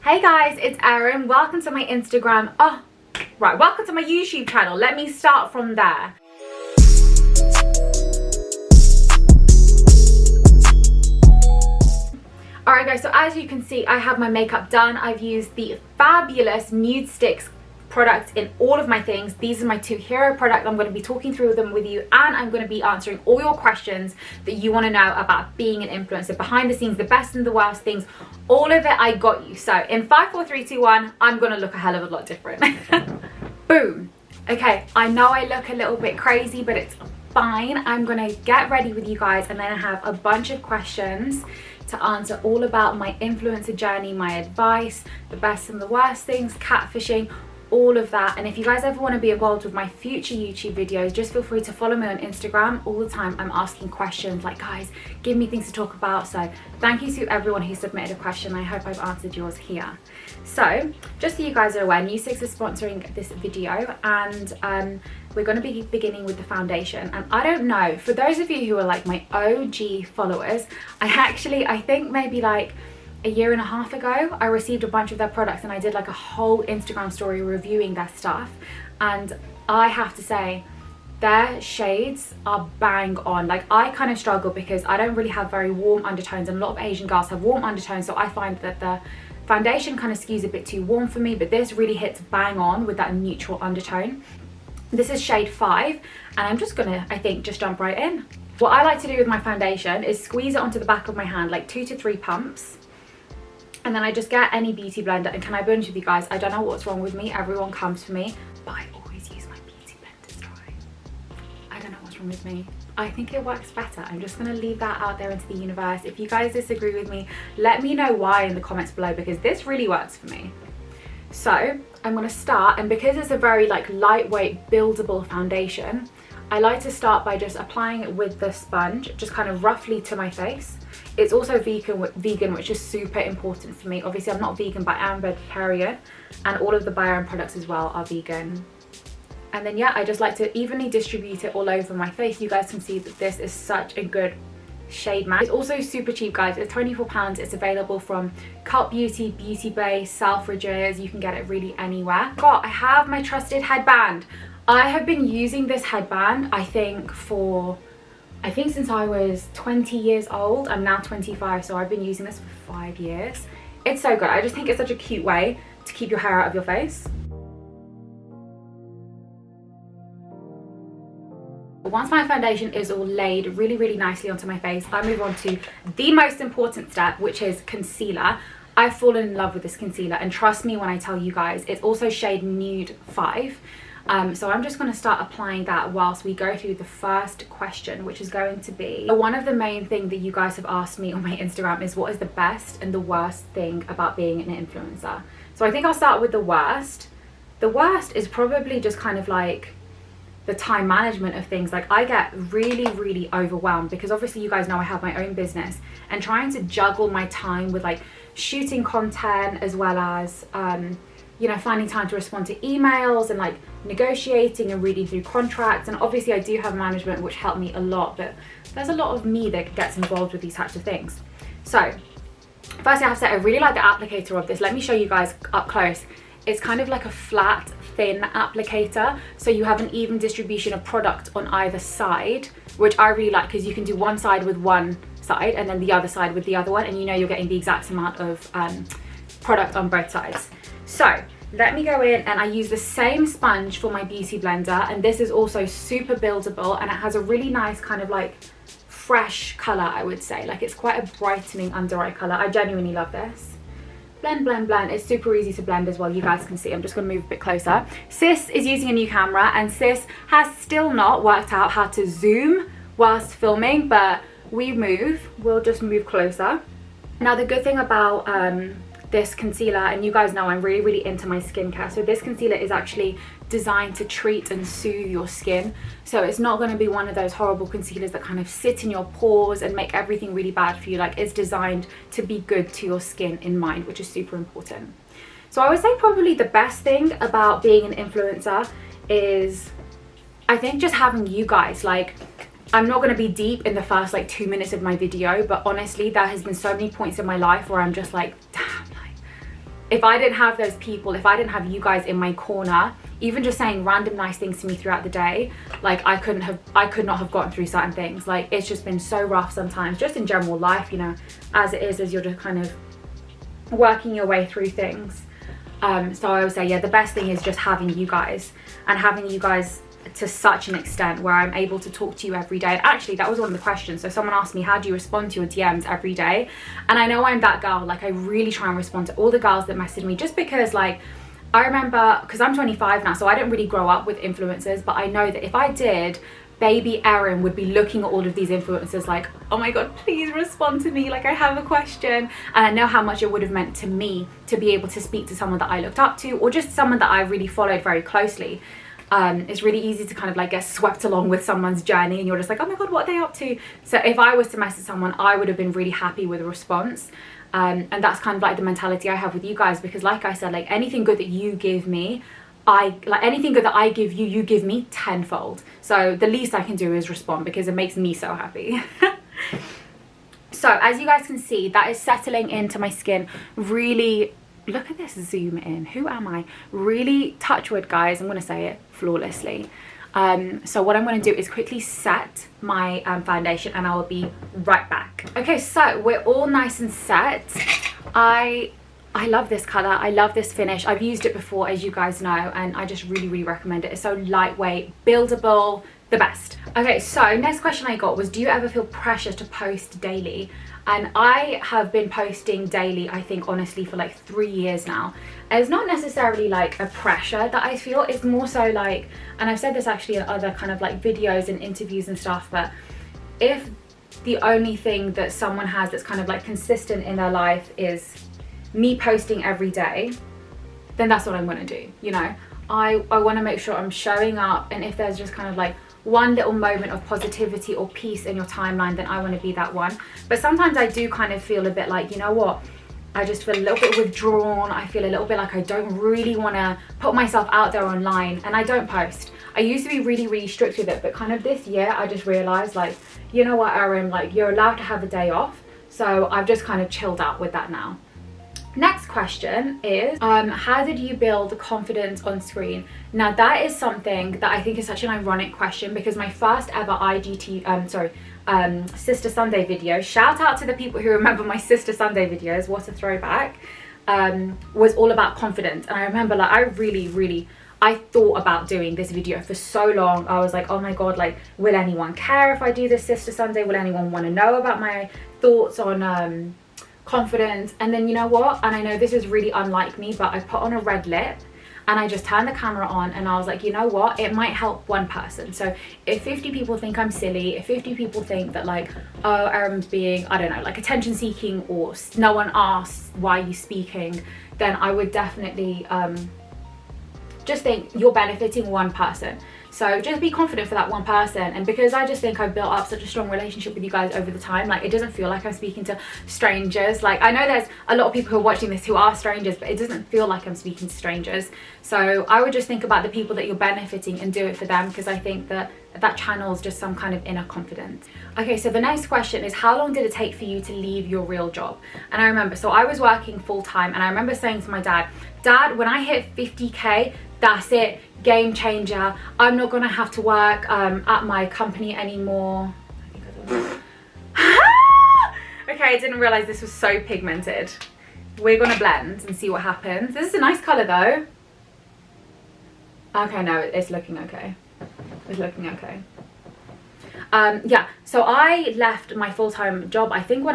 Hey guys, it's Erim. Welcome to my Instagram. Welcome to my YouTube channel. Let me start from there. Alright guys, so as you can see, I have my makeup done. I've used the fabulous Nude Sticks products in all of my things. These are my two hero products. I'm going to be talking through them with you, and I'm going to be answering all your questions that you want to know about being an influencer, behind the scenes, the best and the worst things, all of it. I got you. So in 5, 4, 3, 2, 1, I'm going to look a hell of a lot different. Boom. Okay, I know I look a little bit crazy, but it's fine. I'm going to get ready with you guys, and then I have a bunch of questions to answer all about my influencer journey, my advice, the best and the worst things, catfishing, all of that. And if you guys ever want to be involved with my future YouTube videos, just feel free to follow me on Instagram. All the time I'm asking questions like, guys, give me things to talk about. So thank you to everyone who submitted a question. I hope I've answered yours here. So just so you guys are aware, NudeFix is sponsoring this video, and we're going to be beginning with the foundation. And I don't know, for those of you who are like my OG followers, I think maybe like a year and a half ago, I received a bunch of their products, and I did like a whole Instagram story reviewing their stuff. And I have to say, their shades are bang on. Like, I kind of struggle because I don't really have very warm undertones, and a lot of Asian girls have warm undertones, so I find that the foundation kind of skews a bit too warm for me, but this really hits bang on with that neutral undertone. This is shade 5, and I'm just gonna, I think, just jump right in. What I like to do with my foundation is squeeze it onto the back of my hand, like 2 to 3 pumps. And then I just get any beauty blender, and can I be honest with you guys, I don't know what's wrong with me. Everyone comes for me, but I always use my beauty blender dry. I don't know what's wrong with me. I think it works better. I'm just gonna leave that out there into the universe. If you guys disagree with me, let me know why in the comments below, because this really works for me. So I'm gonna start, and because it's a very like lightweight buildable foundation, I like to start by just applying it with the sponge, just kind of roughly to my face. It's also vegan, which is super important for me. Obviously, I'm not vegan, but I am vegetarian, and all of the Erim products as well are vegan. And then yeah, I just like to evenly distribute it all over my face. You guys can see that this is such a good shade match. It's also super cheap, guys. It's £24. It's available from Cult Beauty, Beauty Bay, Selfridges. You can get it really anywhere. I have my trusted headband. I have been using this headband, I think since I was 20 years old. I'm now 25, so I've been using this for 5 years. It's so good. I just think it's such a cute way to keep your hair out of your face. Once my foundation is all laid really nicely onto my face, I move on to the most important step, which is concealer. I've fallen in love with this concealer, and trust me when I tell you guys, it's also shade Nude 5. So I'm just going to start applying that whilst we go through the first question, which is going to be, one of the main things that you guys have asked me on my Instagram is, what is the best and the worst thing about being an influencer? So I think I'll start with the worst. The worst is probably just kind of like the time management of things. Like, I get really overwhelmed because obviously you guys know I have my own business, and trying to juggle my time with like shooting content as well as you know, finding time to respond to emails and like negotiating and reading through contracts. And obviously I do have management, which helped me a lot, but there's a lot of me that gets involved with these types of things. So firstly, I have to say, I really like the applicator of this. Let me show you guys up close. It's kind of like a flat, thin applicator, so you have an even distribution of product on either side, which I really like, because you can do one side with one side and then the other side with the other one, and you know you're getting the exact amount of product on both sides. So let me go in, and I use the same sponge for my beauty blender, and this is also super buildable, and it has a really nice kind of like fresh color, I would say. Like, it's quite a brightening under eye color. I genuinely love this. Blend. It's super easy to blend as well. You guys can see. I'm just going to move a bit closer. Sis is using a new camera, and Sis has still not worked out how to zoom whilst filming, but we'll just move closer. Now, the good thing about this concealer, and you guys know I'm really into my skincare, so this concealer is actually designed to treat and soothe your skin. So it's not going to be one of those horrible concealers that kind of sit in your pores and make everything really bad for you. Like, it's designed to be good to your skin in mind, which is super important. So I would say probably the best thing about being an influencer is, I think, just having you guys. Like, I'm not going to be deep in the first like 2 minutes of my video, but honestly, there has been so many points in my life where I'm just like, damn, like if I didn't have those people, if I didn't have you guys in my corner, even just saying random nice things to me throughout the day, like I could not have gotten through certain things. Like it's just been so rough sometimes, just in general life, you know, as it is, as you're just kind of working your way through things. So I would say, yeah, the best thing is just having you guys, and having you guys to such an extent where I'm able to talk to you every day. And actually, that was one of the questions. So someone asked me, how do you respond to your DMs every day? And I know I'm that girl, like I really try and respond to all the girls that message me, just because like I remember, because I'm 25 now, so I didn't really grow up with influencers, but I know that if I did, baby Erim would be looking at all of these influencers like, oh my god, please respond to me, like I have a question. And I know how much it would have meant to me to be able to speak to someone that I looked up to, or just someone that I really followed very closely. It's really easy to kind of like get swept along with someone's journey, and you're just like, oh my god, what are they up to? So if I was to message someone, I would have been really happy with a response. And that's kind of like the mentality I have with you guys, because like I said, like anything good that you give me, anything good that I give you, you give me tenfold. So the least I can do is respond, because it makes me so happy. So as you guys can see, that is settling into my skin really. Look at this, zoom in, who am I? Really, touch wood guys, I'm gonna say it, flawlessly. So what I'm going to do is quickly set my foundation, and I will be right back. Okay, so we're all nice and set. I love this color, I love this finish. I've used it before, as you guys know, and I just really recommend it. It's so lightweight, buildable, the best. Okay, so next question I got was, do you ever feel pressure to post daily? And I have been posting daily, I think honestly, for like 3 years now. And it's not necessarily like a pressure that I feel, it's more so like, and I've said this actually in other kind of like videos and interviews and stuff, but if the only thing that someone has that's kind of like consistent in their life is me posting every day, then that's what I'm gonna do, you know? I wanna make sure I'm showing up, and if there's just kind of like one little moment of positivity or peace in your timeline, then I want to be that one. But sometimes I do kind of feel a bit like, you know what, I just feel a little bit withdrawn. I feel a little bit like I don't really want to put myself out there online, and I don't post. I used to be really strict with it, but kind of this year I just realized, like, you know what, Erin, like you're allowed to have a day off. So I've just kind of chilled out with that now. Next question is, how did you build confidence on screen? Now that is something that I think is such an ironic question, because my first ever Sister Sunday video, shout out to the people who remember my Sister Sunday videos, what a throwback, was all about confidence. And I remember like I thought about doing this video for so long. I was like, oh my god, like will anyone care if I do this Sister Sunday? Will anyone want to know about my thoughts on confidence? And then you know what, and I know this is really unlike me, but I put on a red lip and I just turned the camera on, and I was like, you know what, it might help one person. So if 50 people think I'm silly, if 50 people think that like, oh, Erim's being, I don't know, like attention seeking, or no one asks why are you speaking, then I would definitely just think you're benefiting one person. So just be confident for that one person. And because I just think I've built up such a strong relationship with you guys over the time, like it doesn't feel like I'm speaking to strangers. Like I know there's a lot of people who are watching this who are strangers, but it doesn't feel like I'm speaking to strangers. So I would just think about the people that you're benefiting and do it for them, because I think that that channels just some kind of inner confidence. Okay, so the next question is, how long did it take for you to leave your real job? And I remember, so I was working full time, and I remember saying to my dad, when I hit 50k, that's it, game changer. I'm not gonna have to work at my company anymore. Okay, I didn't realize this was so pigmented. We're gonna blend and see what happens. This is a nice color though. Okay, no, it's looking okay. It's looking okay. Yeah, so I left my full-time job, I think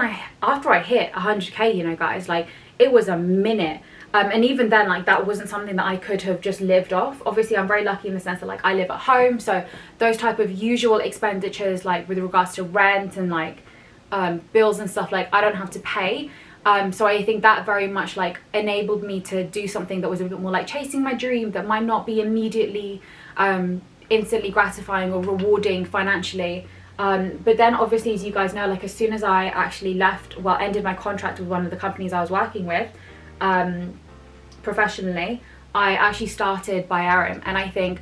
after I hit 100k, you know guys, like it was a minute. And even then, like that wasn't something that I could have just lived off. Obviously I'm very lucky in the sense that like I live at home, so those type of usual expenditures, like with regards to rent and like bills and stuff, like I don't have to pay. So I think that very much like enabled me to do something that was a bit more like chasing my dream, that might not be immediately instantly gratifying or rewarding financially. But then obviously, as you guys know, like as soon as I actually ended my contract with one of the companies I was working with professionally, I actually started by Erim. And I think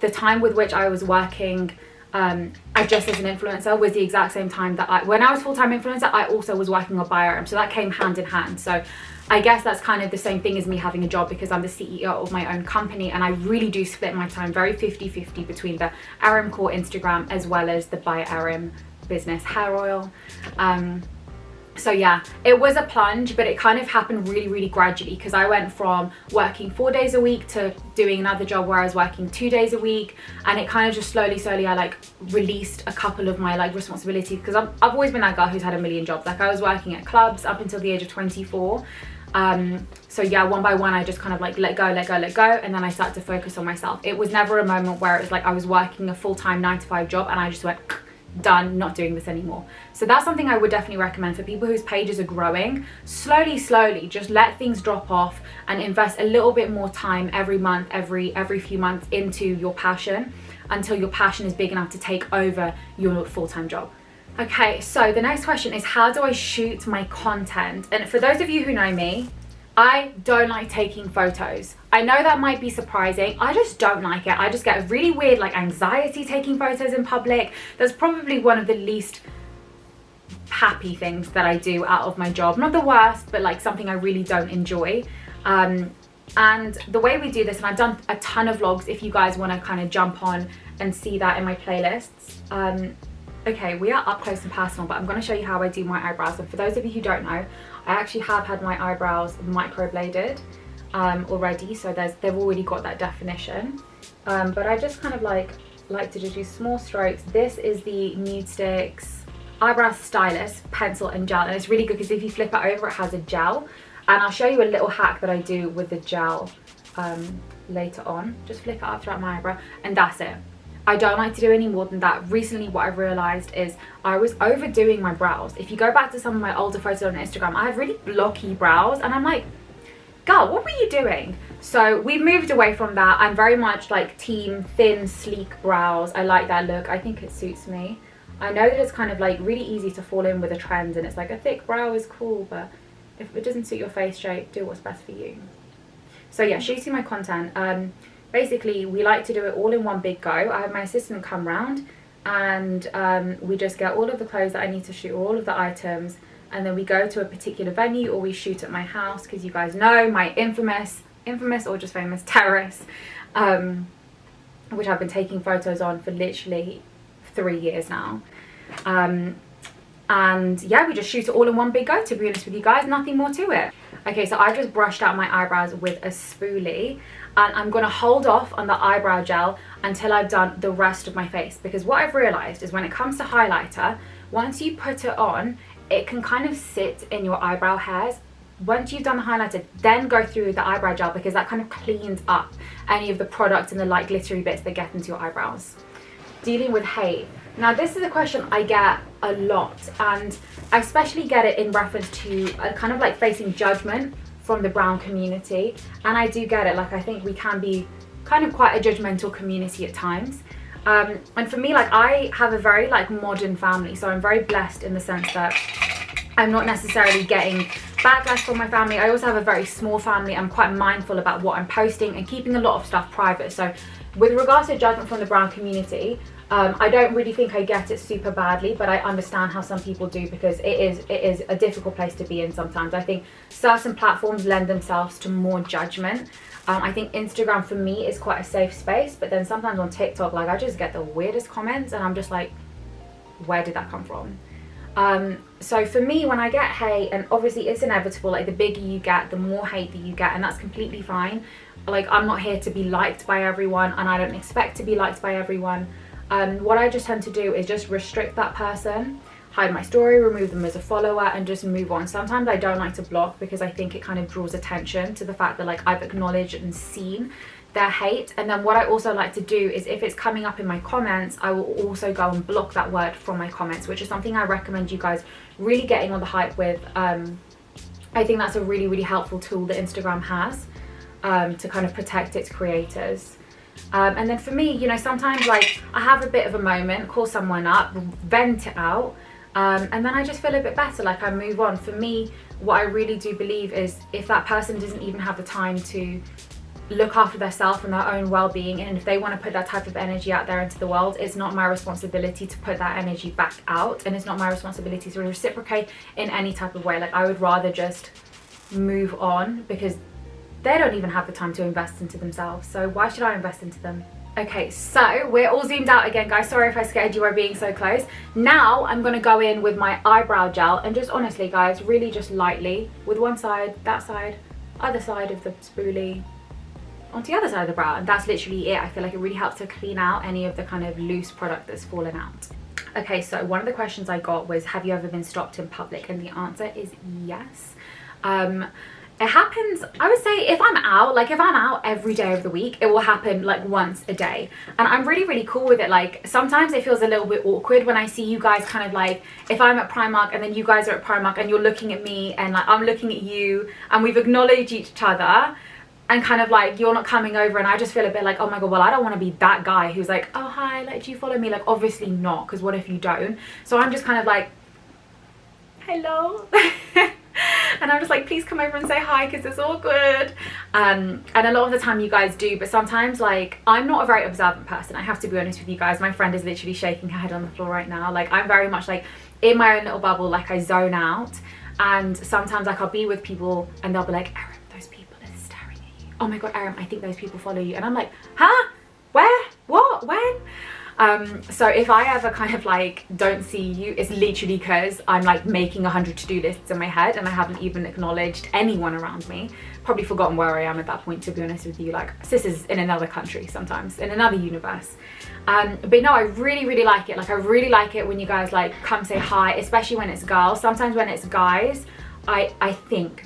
the time with which I was working just as an influencer was the exact same time that when I was full-time influencer, I also was working on by Erim, so that came hand in hand. So I guess that's kind of the same thing as me having a job, because I'm the CEO of my own company, and I really do split my time very 50-50 between the Erim Kaur Instagram as well as the By Erim business hair oil. So yeah, it was a plunge, but it kind of happened really gradually, because I went from working 4 days a week to doing another job where I was working 2 days a week, and it kind of just slowly I like released a couple of my like responsibilities, because I've always been that girl who's had a million jobs. Like, I was working at clubs up until the age of 24. So yeah, one by one I just kind of like let go, and then I started to focus on myself. It was never a moment where it was like I was working a full-time 9-to-5 job and I just went done, not doing this anymore. So that's something I would definitely recommend for people whose pages are growing. Slowly just let things drop off and invest a little bit more time every month, every few months into your passion, until your passion is big enough to take over your full-time job. Okay, so the next question is, how do I shoot my content? And for those of you who know me, I don't like taking photos. I know that might be surprising. I just don't like it. I just get really weird like anxiety taking photos in public. That's probably one of the least happy things that I do out of my job. Not the worst, but like something I really don't enjoy. And the way we do this, and I've done a ton of vlogs if you guys want to kind of jump on and see that in my playlists. Okay, we are up close and personal, but I'm going to show you how I do my eyebrows. And for those of you who don't know, I actually have had my eyebrows microbladed already, so they've already got that definition. But I just kind of like to just do small strokes. This is the NudeFix Eyebrow Stylus Pencil and Gel, and it's really good because if you flip it over, it has a gel. And I'll show you a little hack that I do with the gel later on. Just flip it up throughout my eyebrow, and that's it. I don't like to do any more than that. Recently, what I've realized is I was overdoing my brows. If you go back to some of my older photos on Instagram, I have really blocky brows, and I'm like, girl, what were you doing? So we've moved away from that. I'm very much like team thin, sleek brows. I like that look. I think it suits me. I know that it's kind of like really easy to fall in with a trend, and it's like a thick brow is cool, but if it doesn't suit your face shape, do what's best for you. So yeah, shooting my content. Basically, we like to do it all in one big go. I have my assistant come round, and we just get all of the clothes that I need to shoot, all of the items, and then we go to a particular venue, or we shoot at my house, because you guys know my infamous or just famous terrace, which I've been taking photos on for literally 3 years now. And yeah, we just shoot it all in one big go, to be honest with you guys, nothing more to it. Okay, so I just brushed out my eyebrows with a spoolie, and I'm going to hold off on the eyebrow gel until I've done the rest of my face, because what I've realized is when it comes to highlighter, once you put it on, it can kind of sit in your eyebrow hairs. Once you've done the highlighter, then go through the eyebrow gel, because that kind of cleans up any of the product and the light glittery bits that get into your eyebrows. Dealing with hate. Now, this is a question I get a lot, and I especially get it in reference to kind of like facing judgment from the brown community. And I do get it. Like, I think we can be kind of quite a judgmental community at times. And for me, like, I have a very like modern family, so I'm very blessed in the sense that I'm not necessarily getting backlash from my family. I also have a very small family. I'm quite mindful about what I'm posting and keeping a lot of stuff private. So with regards to judgment from the brown community, I don't really think I get it super badly, but I understand how some people do, because it is a difficult place to be in sometimes. I think certain platforms lend themselves to more judgment. I think Instagram for me is quite a safe space, but then sometimes on TikTok, like, I just get the weirdest comments, and I'm just like, where did that come from? So for me, when I get hate, and obviously it's inevitable, like the bigger you get, the more hate that you get, and that's completely fine. Like, I'm not here to be liked by everyone, and I don't expect to be liked by everyone. What I just tend to do is just restrict that person, hide my story, remove them as a follower, and just move on. Sometimes I don't like to block, because I think it kind of draws attention to the fact that like I've acknowledged and seen their hate. And then what I also like to do is, if it's coming up in my comments, I will also go and block that word from my comments, which is something I recommend you guys really getting on the hype with. I think that's a really helpful tool that Instagram has to kind of protect its creators. And then for me, you know, sometimes like I have a bit of a moment, call someone up, vent it out, and then I just feel a bit better, like I move on. For me, what I really do believe is, if that person doesn't even have the time to look after themselves and their own well-being, and if they want to put that type of energy out there into the world, it's not my responsibility to put that energy back out, and it's not my responsibility to reciprocate in any type of way. Like, I would rather just move on because they don't even have the time to invest into themselves. So why should I invest into them? Okay, so we're all zoomed out again, guys. Sorry if I scared you by being so close. Now I'm going to go in with my eyebrow gel and just honestly, guys, really just lightly with one side, that side, other side of the spoolie onto the other side of the brow, and that's literally it. I feel like it really helps to clean out any of the kind of loose product that's fallen out. Okay, so one of the questions I got was, have you ever been stopped in public? And the answer is yes. It happens, I would say, if I'm out, like if I'm out every day of the week, it will happen like once a day. And I'm really, really cool with it. Like sometimes it feels a little bit awkward when I see you guys kind of like, if I'm at Primark and then you guys are at Primark and you're looking at me and like I'm looking at you and we've acknowledged each other and kind of like you're not coming over, and I just feel a bit like, oh my god, well I don't want to be that guy who's like, oh hi, like do you follow me? Like obviously not, because what if you don't? So I'm just kind of like, hello. And I'm just like, please come over and say hi because it's awkward. And a lot of the time you guys do, but sometimes like I'm not a very observant person, I have to be honest with you guys. My friend is literally shaking her head on the floor right now. Like I'm very much like in my own little bubble, like I zone out. And sometimes like I'll be with people and they'll be like, Erim, those people are staring at you. Oh my god, Erim, I think those people follow you. And I'm like, huh? Where? What? When? So if I ever kind of like don't see you, it's literally because I'm like making 100 to-do lists in my head and I haven't even acknowledged anyone around me. Probably forgotten where I am at that point, to be honest with you. Like sis is in another country sometimes, in another universe. But no, I really, really like it. Like I really like it when you guys like come say hi, especially when it's girls. Sometimes when it's guys, I think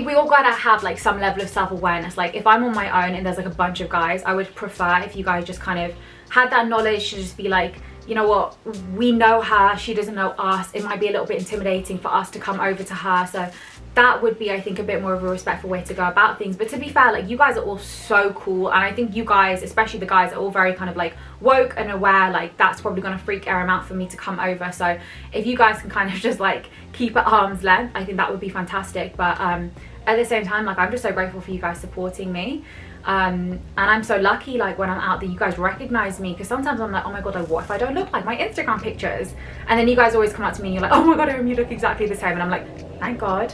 we all gotta have like some level of self-awareness. Like if I'm on my own and there's like a bunch of guys, I would prefer if you guys just kind of had that knowledge to just be like, you know what, we know her, she doesn't know us. It might be a little bit intimidating for us to come over to her. So that would be, I think, a bit more of a respectful way to go about things. But to be fair, like you guys are all so cool, and I think you guys, especially the guys, are all very kind of like woke and aware. Like that's probably gonna freak Erim out for me to come over. So if you guys can kind of just like keep at arm's length, I think that would be fantastic. But at the same time, like I'm just so grateful for you guys supporting me. And I'm so lucky like when I'm out that you guys recognize me, because sometimes I'm like, oh my god, like what if I don't look like my Instagram pictures? And then you guys always come up to me and you're like, oh my god, Erim, you look exactly the same. And I'm like, thank god.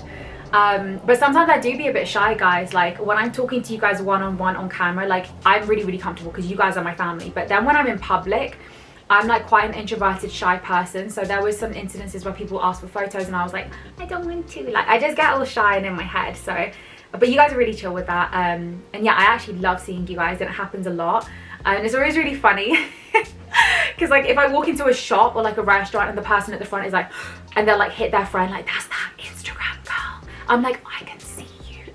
But sometimes I do be a bit shy, guys. Like when I'm talking to you guys one-on-one on camera, like I'm really, really comfortable because you guys are my family. But then when I'm in public, I'm like quite an introverted, shy person. So there was some incidences where people asked for photos and I was like, I don't want to. Like I just get all shy and in my head. So but you guys are really chill with that. And yeah, I actually love seeing you guys, and it happens a lot. And it's always really funny because like if I walk into a shop or like a restaurant and the person at the front is like, and they'll like hit their friend like, that's that Instagram girl. I'm like, I can see you.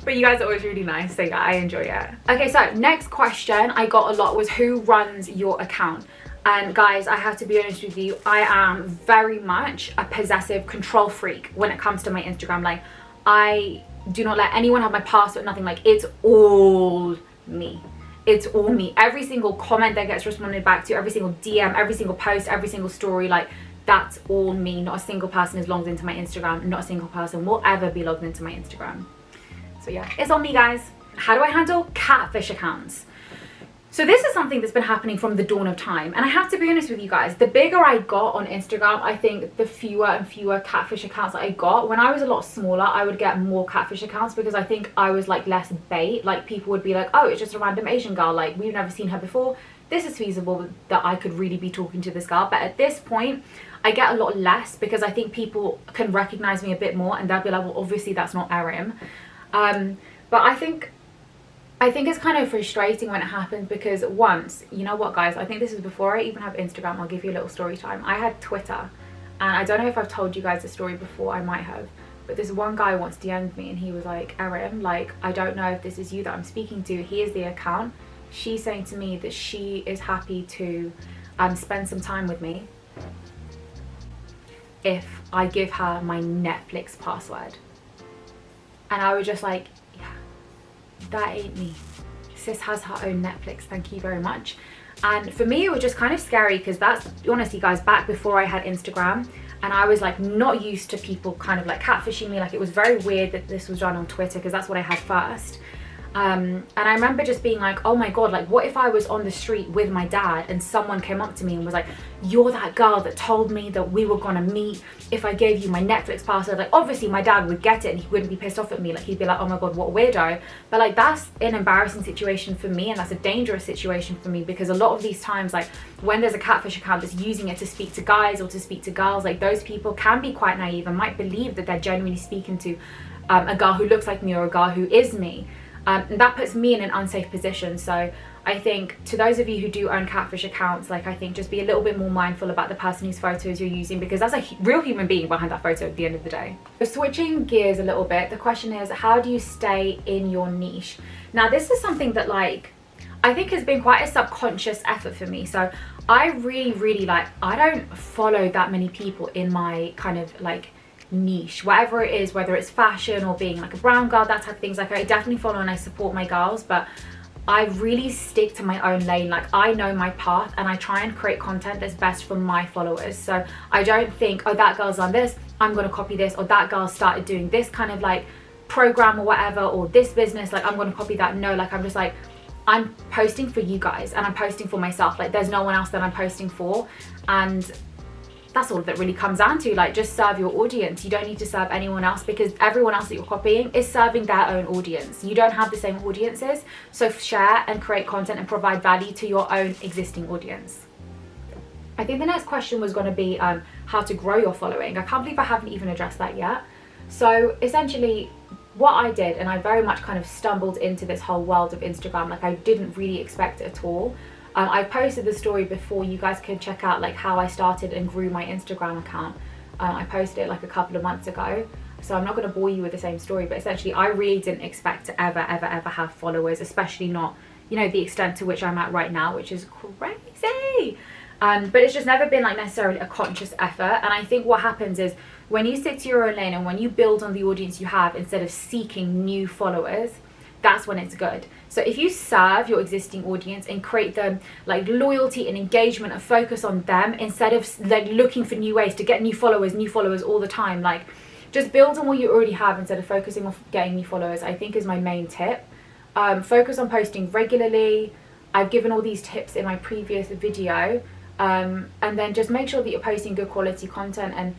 But you guys are always really nice, so yeah, I enjoy it. Okay, so next question I got a lot was, who runs your account? And guys, I have to be honest with you, I am very much a possessive control freak when it comes to my Instagram. Like I do not let anyone have my password, nothing. Like it's all me. It's all me. Every single comment that gets responded back to, every single DM, every single post, every single story, like that's all me. Not a single person is logged into my Instagram. Not a single person will ever be logged into my Instagram. So yeah, it's on me, guys. How do I handle catfish accounts? So this is something that's been happening from the dawn of time, and I have to be honest with you guys, the bigger I got on Instagram, I think the fewer and fewer catfish accounts that I got. When I was a lot smaller, I would get more catfish accounts because I think I was like less bait. Like people would be like, oh, it's just a random Asian girl, like we've never seen her before, this is feasible that I could really be talking to this girl. But at this point I get a lot less because I think people can recognize me a bit more and they'll be like, well obviously that's not Erim. But I think it's kind of frustrating when it happens because once, you know what guys, I think this is before I even have Instagram, I'll give you a little story time. I had Twitter, and I don't know if I've told you guys the story before, I might have, but this one guy once DM'd me and he was like, Erim, like I don't know if this is you that I'm speaking to, here's the account, she's saying to me that she is happy to spend some time with me if I give her my Netflix password. And I was just like, yeah, that ain't me. Sis has her own Netflix, thank you very much. And for me it was just kind of scary because that's honestly guys back before I had Instagram, and I was like not used to people kind of like catfishing me. Like it was very weird that this was done on Twitter because that's what I had first. And I remember just being like, oh my god, like what if I was on the street with my dad and someone came up to me and was like, you're that girl that told me that we were gonna meet if I gave you my Netflix password. Like obviously my dad would get it and he wouldn't be pissed off at me, like he'd be like, oh my god, what a weirdo. But like that's an embarrassing situation for me, and that's a dangerous situation for me, because a lot of these times, like when there's a catfish account that's using it to speak to guys or to speak to girls, like those people can be quite naive and might believe that they're genuinely speaking to a girl who looks like me or a girl who is me. And that puts me in an unsafe position. So I think to those of you who do own catfish accounts, like I think just be a little bit more mindful about the person whose photos you're using, because that's a real human being behind that photo at the end of the day. So switching gears a little bit, the question is, how do you stay in your niche? Now this is something that like I think has been quite a subconscious effort for me. So I really like, I don't follow that many people in my kind of like niche, whatever it is, whether it's fashion or being like a brown girl, that type of things. Like I definitely follow and I support my girls, but I really stick to my own lane. Like I know my path and I try and create content that's best for my followers. So I don't think, oh that girl's done this, I'm gonna copy this, or that girl started doing this kind of like program or whatever, or this business, like I'm gonna copy that. No, like I'm just like, I'm posting for you guys and I'm posting for myself. Like there's no one else that I'm posting for, and that's all that really comes down to. Like just serve your audience. You don't need to serve anyone else, because everyone else that you're copying is serving their own audience. You don't have the same audiences, so share and create content and provide value to your own existing audience. I think the next question was going to be how to grow your following. I can't believe I haven't even addressed that yet. So essentially what I did, and I very much kind of stumbled into this whole world of Instagram, like I didn't really expect it at all. I posted the story before, you guys can check out like how I started and grew my Instagram account. I posted it like a couple of months ago, so I'm not going to bore you with the same story, but essentially I really didn't expect to ever have followers, especially not, you know, the extent to which I'm at right now, which is crazy. But it's just never been like necessarily a conscious effort. And I think what happens is when you stick to your own lane and when you build on the audience you have instead of seeking new followers, that's when it's good. So if you serve your existing audience and create them like loyalty and engagement and focus on them instead of like looking for new ways to get new followers all the time, like just build on what you already have instead of focusing on getting new followers, I think is my main tip. Focus on posting regularly. I've given all these tips in my previous video. And then just make sure that you're posting good quality content and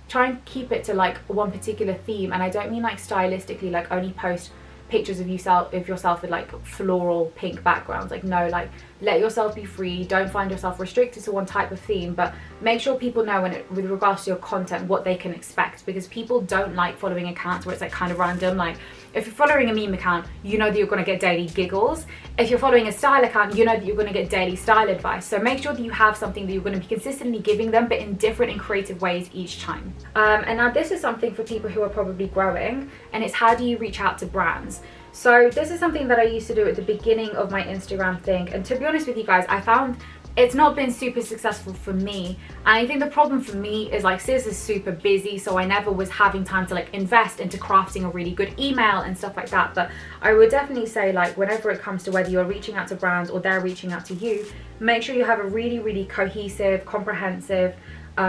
try and keep it to like one particular theme. And I don't mean like stylistically, like only post pictures of yourself with like floral pink backgrounds. Like no, like let yourself be free. Don't find yourself restricted to one type of theme, but make sure people know with regards to your content what they can expect, because people don't like following accounts where it's like kind of random. Like if you're following a meme account, you know that you're going to get daily giggles. If you're following a style account, you know that you're going to get daily style advice. So make sure that you have something that you're going to be consistently giving them, but in different and creative ways each time. And now this is something for people who are probably growing, and it's how do you reach out to brands. So this is something that I used to do at the beginning of my Instagram thing, and to be honest with you guys, I found it's not been super successful for me. And I think the problem for me is like sis is super busy, so I never was having time to like invest into crafting a really good email and stuff like that. But I would definitely say, like, whenever it comes to whether you're reaching out to brands or they're reaching out to you, make sure you have a really cohesive, comprehensive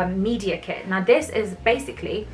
media kit. Now this is basically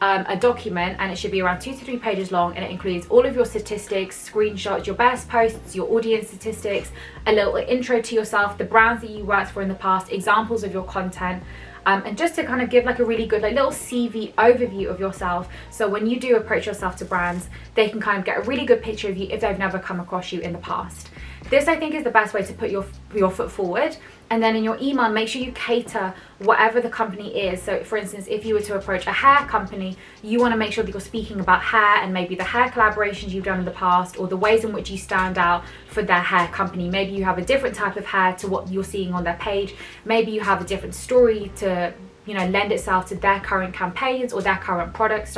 a document, and it should be around 2 to 3 pages long, and it includes all of your statistics, screenshots, your best posts, your audience statistics, a little intro to yourself, the brands that you worked for in the past, examples of your content, and just to kind of give like a really good like little CV overview of yourself, so when you do approach yourself to brands, they can kind of get a really good picture of you if they've never come across you in the past. This I think is the best way to put your foot forward. And then in your email, make sure you cater whatever the company is. So for instance, if you were to approach a hair company, you want to make sure that you're speaking about hair and maybe the hair collaborations you've done in the past, or the ways in which you stand out for their hair company. Maybe you have a different type of hair to what you're seeing on their page. Maybe you have a different story to, you know, lend itself to their current campaigns or their current product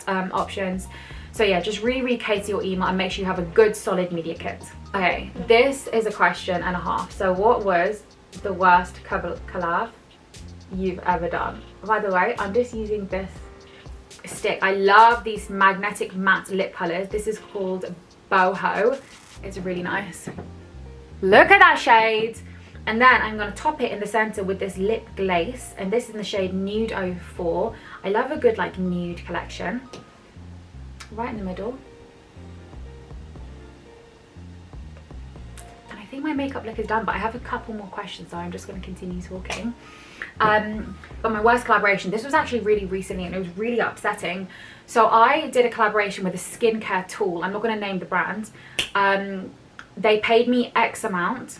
options. So yeah, just really cater your email and make sure you have a good solid media kit. Okay, this is a question and a half. So what was the worst collab you've ever done? By the way, I'm just using this stick. I love these magnetic matte lip colors. This is called Boho. It's really nice. Look at that shade. And then I'm going to top it in the center with this lip glace, and this is in the shade Nude 04. I love a good like nude collection. Right in the middle. think my makeup look is done, but I have a couple more questions, so I'm just going to continue talking. But my worst collaboration, this was actually really recently and it was really upsetting. So I did a collaboration with a skincare tool. I'm not going to name the brand. They paid me X amount.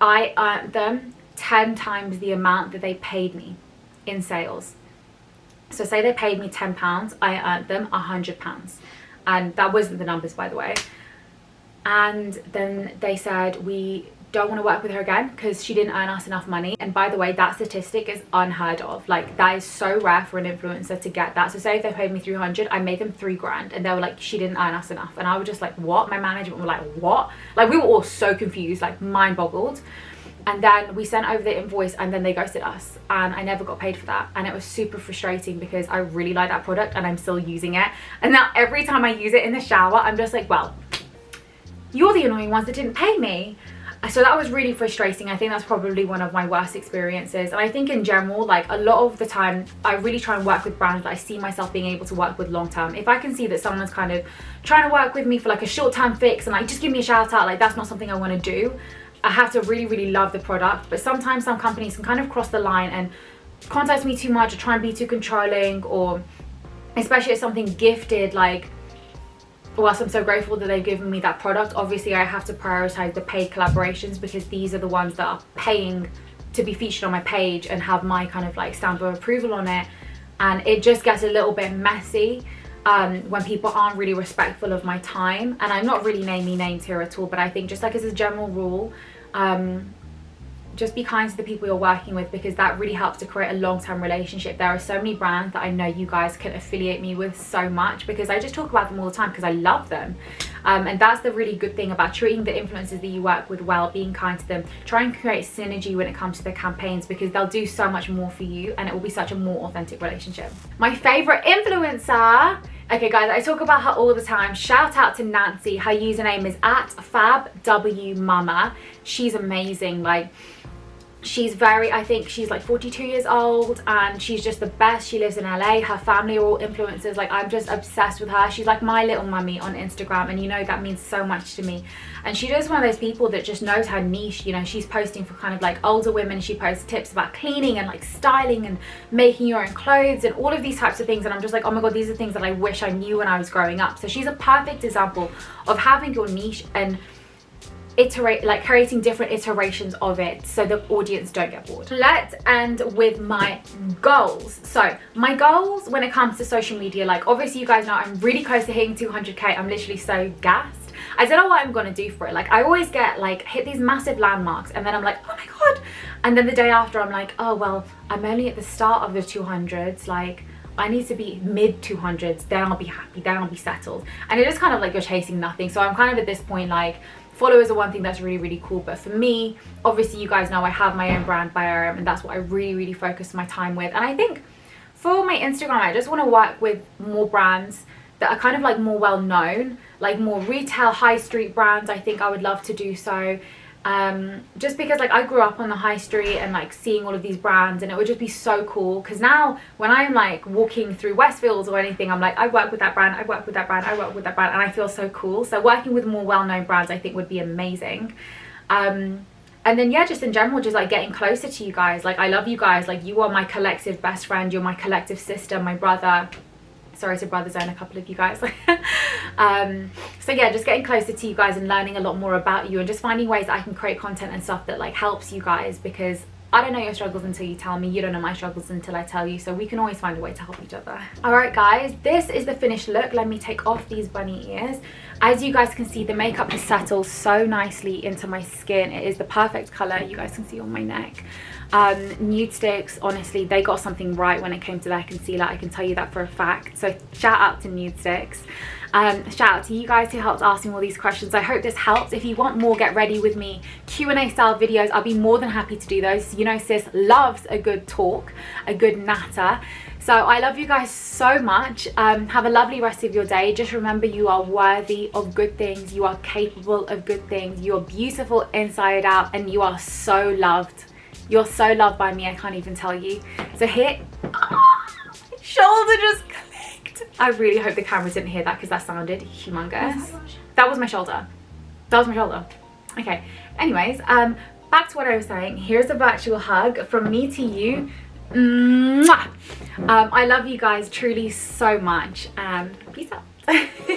I earned them 10 times the amount that they paid me in sales. So say they paid me £10, I earned them £100. And that wasn't the numbers, by the way. And then they said, we don't want to work with her again because she didn't earn us enough money. And by the way, that statistic is unheard of. Like, that is so rare for an influencer to get that. So say if they paid me 300, I made them 3 grand, and they were like, she didn't earn us enough. And I was just like, what? My management were like, what? Like, we were all so confused, like mind boggled. And then we sent over the invoice and then they ghosted us, and I never got paid for that. And it was super frustrating because I really like that product and I'm still using it. And now every time I use it in the shower, I'm just like, well, you're the annoying ones that didn't pay me. So that was really frustrating. I think that's probably one of my worst experiences. And I think in general, like, a lot of the time I really try and work with brands that I see myself being able to work with long term. If I can see that someone's kind of trying to work with me for like a short term fix and like just give me a shout out, like, that's not something I want to do. I have to really, really love the product. But sometimes some companies can kind of cross the line and contact me too much or try and be too controlling, or especially if something gifted, like, whilst I'm so grateful that they've given me that product, obviously I have to prioritize the paid collaborations because these are the ones that are paying to be featured on my page and have my kind of like stamp of approval on it. And it just gets a little bit messy when people aren't really respectful of my time. And I'm not really naming names here at all, but I think just like as a general rule, just be kind to the people you're working with, because that really helps to create a long-term relationship. There are so many brands that I know you guys can affiliate me with so much because I just talk about them all the time because I love them. And that's the really good thing about treating the influencers that you work with well, being kind to them. Try and create synergy when it comes to their campaigns because they'll do so much more for you and it will be such a more authentic relationship. My favorite influencer. Okay guys, I talk about her all the time. Shout out to Nancy. Her username is @FabWMama. She's amazing. Like, she's very, I think she's like 42 years old and she's just the best. She lives in LA. Her family are all influencers. Like, I'm just obsessed with her. She's like my little mummy on Instagram, and you know that means so much to me. And she's just one of those people that just knows her niche. You know, she's posting for kind of like older women. She posts tips about cleaning and like styling and making your own clothes and all of these types of things. And I'm just like, oh my god, these are things that I wish I knew when I was growing up. So she's a perfect example of having your niche and creating different iterations of it so the audience don't get bored. Let's end with my goals. So my goals when it comes to social media, like, obviously you guys know I'm really close to hitting 200k. I'm literally so gassed. I don't know what I'm gonna do for it. Like, I always get like hit these massive landmarks and then I'm like, oh my god, and then the day after I'm like, oh well, I'm only at the start of the 200s. Like, I need to be mid 200s, then I'll be happy, then I'll be settled. And it is kind of like you're chasing nothing. So I'm kind of at this point, like, followers are one thing that's really, really cool, but for me, obviously you guys know I have my own brand by Erim, and that's what I really, really focus my time with. And I think for my Instagram, I just want to work with more brands that are kind of like more well known, like more retail high street brands. I think I would love to do so. Just because like I grew up on the high street and like seeing all of these brands, and it would just be so cool because now when I'm like walking through Westfields or anything, I'm like, I work with that brand, I work with that brand, I work with that brand, and I feel so cool. So working with more well-known brands I think would be amazing. And then yeah, just in general, just like getting closer to you guys. Like, I love you guys. Like, you are my collective best friend, you're my collective sister, my brother. Sorry to brother zone a couple of you guys. So yeah, just getting closer to you guys and learning a lot more about you and just finding ways that I can create content and stuff that like helps you guys, because I don't know your struggles until you tell me. You don't know my struggles until I tell you. So we can always find a way to help each other. All right guys, this is the finished look. Let me take off these bunny ears. As you guys can see, the makeup has settled so nicely into my skin. It is the perfect color. You guys can see on my neck. Nude Sticks, honestly, they got something right when it came to their concealer. I can tell you that for a fact. So shout out to Nude Sticks. Shout out to you guys who helped ask me all these questions. I hope this helps. If you want more get ready with me Q&A style videos, I'll be more than happy to do those. You know, sis loves a good talk, a good natter. So I love you guys so much. Have a lovely rest of your day. Just remember, you are worthy of good things. You are capable of good things. You are beautiful inside out, and you are so loved. You're so loved by me, I can't even tell you. So hit, shoulder just clicked. I really hope the cameras didn't hear that because that sounded humongous. That was my shoulder. That was my shoulder. Okay, anyways, back to what I was saying. Here's a virtual hug from me to you. Mwah! I love you guys truly so much. Peace out.